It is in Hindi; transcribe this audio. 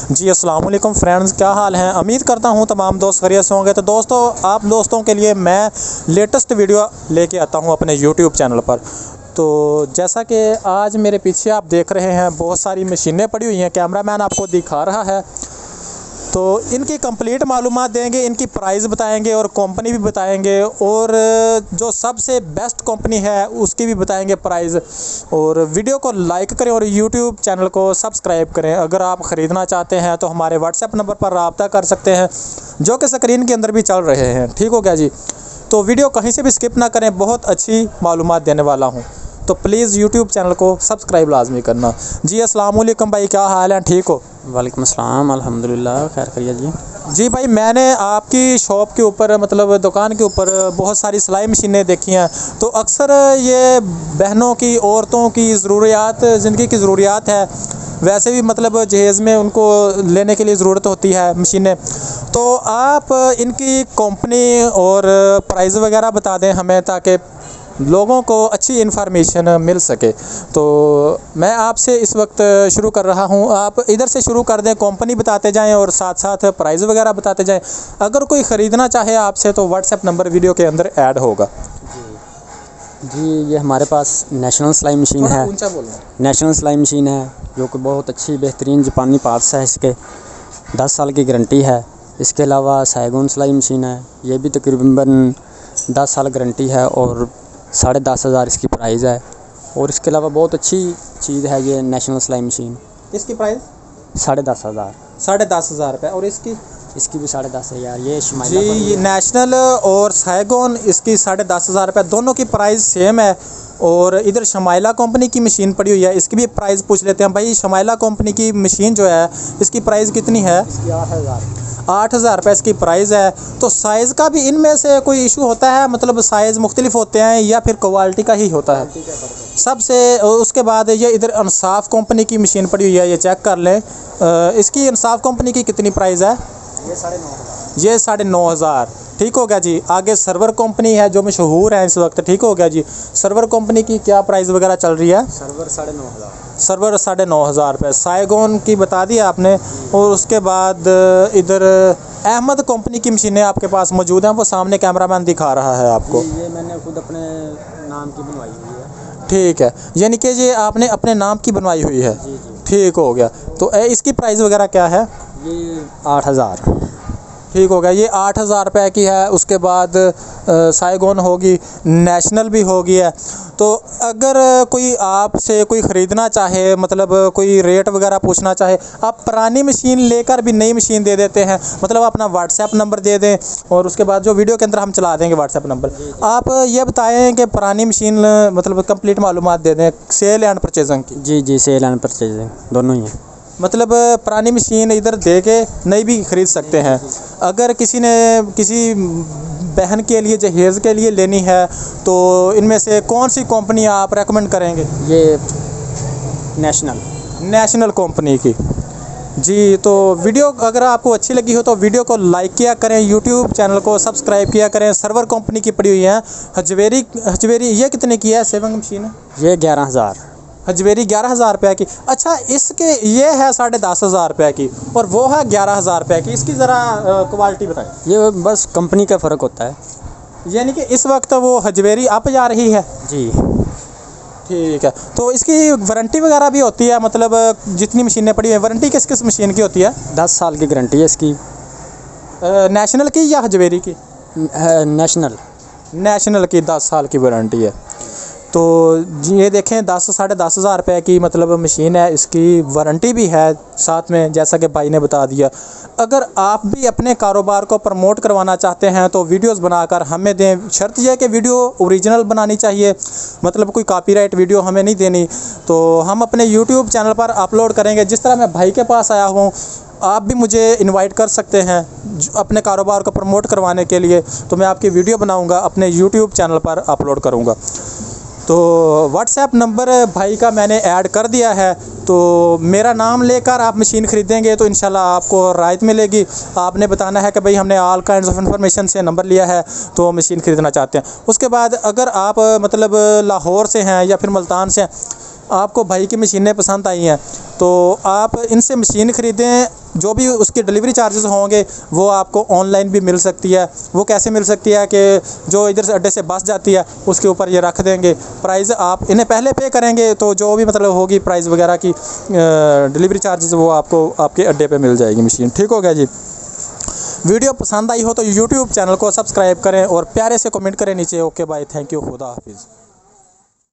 जी अस्सलाम वालेकुम फ्रेंड्स, क्या हाल हैं। उम्मीद करता हूं तमाम दोस्त खैरियत से होंगे। तो दोस्तों, आप दोस्तों के लिए मैं लेटेस्ट वीडियो लेके आता हूं अपने यूट्यूब चैनल पर। तो जैसा कि आज मेरे पीछे आप देख रहे हैं, बहुत सारी मशीनें पड़ी हुई हैं, कैमरामैन आपको दिखा रहा है। तो इनकी कंप्लीट मालूमात देंगे, इनकी प्राइस बताएंगे और कंपनी भी बताएंगे, और जो सबसे बेस्ट कंपनी है उसकी भी बताएंगे प्राइस। और वीडियो को लाइक करें और यूट्यूब चैनल को सब्सक्राइब करें। अगर आप ख़रीदना चाहते हैं तो हमारे व्हाट्सएप नंबर पर रब्ता कर सकते हैं, जो कि स्क्रीन के अंदर भी चल रहे हैं। ठीक हो गया जी। तो वीडियो कहीं से भी स्किप ना करें, बहुत अच्छी मालूमात देने वाला हूँ। तो प्लीज़ यूट्यूब चैनल को सब्सक्राइब लाजमी करना। जी अस्सलाम वालेकुम भाई, क्या हाल है, ठीक हो? वालेकुम अस्सलाम, अल्हम्दुलिल्लाह, खैर करिए जी। जी भाई, मैंने आपकी शॉप के ऊपर मतलब दुकान के ऊपर बहुत सारी सिलाई मशीनें देखी हैं। तो अक्सर ये बहनों की, औरतों की ज़रूरियात, ज़िंदगी की ज़रूरियात है, वैसे भी मतलब जहेज़ में उनको लेने के लिए ज़रूरत होती है मशीनें। तो आप इनकी कंपनी और प्राइस वगैरह बता दें हमें, ताकि लोगों को अच्छी इन्फॉर्मेशन मिल सके। तो मैं आपसे इस वक्त शुरू कर रहा हूं, आप इधर से शुरू कर दें, कंपनी बताते जाएं और साथ साथ प्राइस वगैरह बताते जाएं। अगर कोई ख़रीदना चाहे आपसे तो व्हाट्सएप नंबर वीडियो के अंदर ऐड होगा। जी, ये हमारे पास नेशनल सिलाई मशीन है। ऊंचा बोलना। नेशनल सिलाई मशीन है, जो कि बहुत अच्छी बेहतरीन जापानी पार्ट्स है इसके, 10 साल की गारंटी है। इसके अलावा साइगोन सिलाई मशीन है, ये भी तकरीबन 10 साल गारंटी है और 10,500 इसकी प्राइस है। और इसके अलावा बहुत अच्छी चीज़ है ये नेशनल सिलाई मशीन। इसकी प्राइस 10,500। 10,500 रुपये। और इसकी भी 10,500। ये जी, शिमाइला ये नेशनल और साइगोन, इसकी 10,500 रुपये, दोनों की प्राइस सेम है। और इधर शमाइला कंपनी की मशीन पड़ी हुई है, इसकी भी प्राइस पूछ लेते हैं। भाई, शमाइला कंपनी की मशीन जो है, इसकी प्राइस कितनी है? इसकी 8,000। 8,000 रुपये इसकी प्राइस है। तो साइज़ का भी इनमें से कोई इशू होता है, मतलब साइज़ मुख्तलिफ होते हैं या फिर क्वालिटी का ही होता है सबसे? उसके बाद ये इधर इंसाफ कंपनी की मशीन पड़ी हुई है, ये चेक कर लें। इसकी इंसाफ कंपनी की कितनी प्राइस है? ये 9,500। ये 9,500। ठीक हो गया जी। आगे सर्वर कंपनी है जो मशहूर है इस वक्त। ठीक हो गया जी। सर्वर कंपनी की क्या प्राइस वगैरह चल रही है? सर्वर 9,500। सर्वर 9,500 रुपये। साइगोन की बता दी आपने। और उसके बाद इधर अहमद कंपनी की मशीनें आपके पास मौजूद हैं, वो सामने कैमरामैन दिखा रहा है आपको। ये मैंने खुद अपने नाम की बनवाई हुई है। ठीक है, यानी कि ये आपने अपने नाम की बनवाई हुई है। जी जी। ठीक हो गया। तो इसकी प्राइस वगैरह क्या है? ये 8,000। ठीक हो गया, ये 8,000 रुपये की है। उसके बाद साइगोन होगी, नेशनल भी होगी है। तो अगर कोई आपसे कोई ख़रीदना चाहे, मतलब कोई रेट वगैरह पूछना चाहे, आप पुरानी मशीन लेकर भी नई मशीन दे देते हैं। मतलब अपना व्हाट्सएप नंबर दे दें और उसके बाद जो वीडियो के अंदर हम चला देंगे व्हाट्सएप नंबर। आप ये बताएं कि पुरानी मशीन मतलब कंप्लीट मालूमात दे दें, सेल एंड परचेजिंग की। जी जी, सेल एंड परचेजिंग दोनों ही हैं। मतलब पुरानी मशीन इधर दे के नई भी ख़रीद सकते हैं। अगर किसी ने किसी बहन के लिए, जहेज़ के लिए लेनी है, तो इनमें से कौन सी कंपनी आप रेकमेंड करेंगे? ये नेशनल कंपनी की। जी, तो वीडियो अगर आपको अच्छी लगी हो तो वीडियो को लाइक किया करें, यूट्यूब चैनल को सब्सक्राइब किया करें। सर्वर कंपनी की पड़ी हुई है। हजवेरी ये कितने की है सेविंग मशीन? ये 11,000। हजवेरी 11,000 रुपये की। अच्छा, इसके ये है 10,500 रुपये की और वो है 11,000 रुपये की। इसकी ज़रा क्वालिटी बताएं। ये बस कंपनी का फ़र्क होता है। यानी कि इस वक्त वो हजवेरी अप जा रही है। जी ठीक है। तो इसकी वारंटी वगैरह भी होती है? मतलब जितनी मशीनें पड़ी हैं, वारंटी किस किस मशीन की होती है? 10 साल की गारंटी है इसकी। नेशनल की या हजवेरी की? नेशनल की 10 साल की वारंटी है। तो ये देखें, 10,000-10,500 रुपये की मतलब मशीन है, इसकी वारंटी भी है साथ में, जैसा कि भाई ने बता दिया। अगर आप भी अपने कारोबार को प्रमोट करवाना चाहते हैं तो वीडियोस बनाकर हमें दें। शर्त यह है कि वीडियो ओरिजिनल बनानी चाहिए, मतलब कोई कॉपीराइट वीडियो हमें नहीं देनी। तो हम अपने यूट्यूब चैनल पर अपलोड करेंगे। जिस तरह मैं भाई के पास आया हूँ, आप भी मुझे इनवाइट कर सकते हैं अपने कारोबार को प्रमोट करवाने के लिए। तो मैं आपकी वीडियो बनाऊँगा, अपने यूट्यूब चैनल पर अपलोड करूँगा। तो व्हाट्सएप नंबर भाई का मैंने ऐड कर दिया है। तो मेरा नाम लेकर आप मशीन ख़रीदेंगे तो इंशाल्लाह आपको रायत मिलेगी। आपने बताना है कि भाई हमने ऑल काइंड्स ऑफ इन्फॉर्मेशन से नंबर लिया है तो मशीन ख़रीदना चाहते हैं। उसके बाद अगर आप मतलब लाहौर से हैं या फिर मुल्तान से हैं, आपको भाई की मशीनें पसंद आई हैं तो आप इनसे मशीन ख़रीदें। जो भी उसके डिलीवरी चार्जेस होंगे वो आपको ऑनलाइन भी मिल सकती है। वो कैसे मिल सकती है कि जो इधर से अड्डे से बस जाती है उसके ऊपर ये रख देंगे, प्राइस आप इन्हें पहले पे करेंगे तो जो भी मतलब होगी प्राइस वगैरह की डिलीवरी चार्जेस वो आपको आपके अड्डे पे मिल जाएगी मशीन। ठीक हो गया जी। वीडियो पसंद आई हो तो यूट्यूब चैनल को सब्सक्राइब करें और प्यारे से कमेंट करें नीचे। ओके बाय, थैंक यू, खुदा हाफिज़।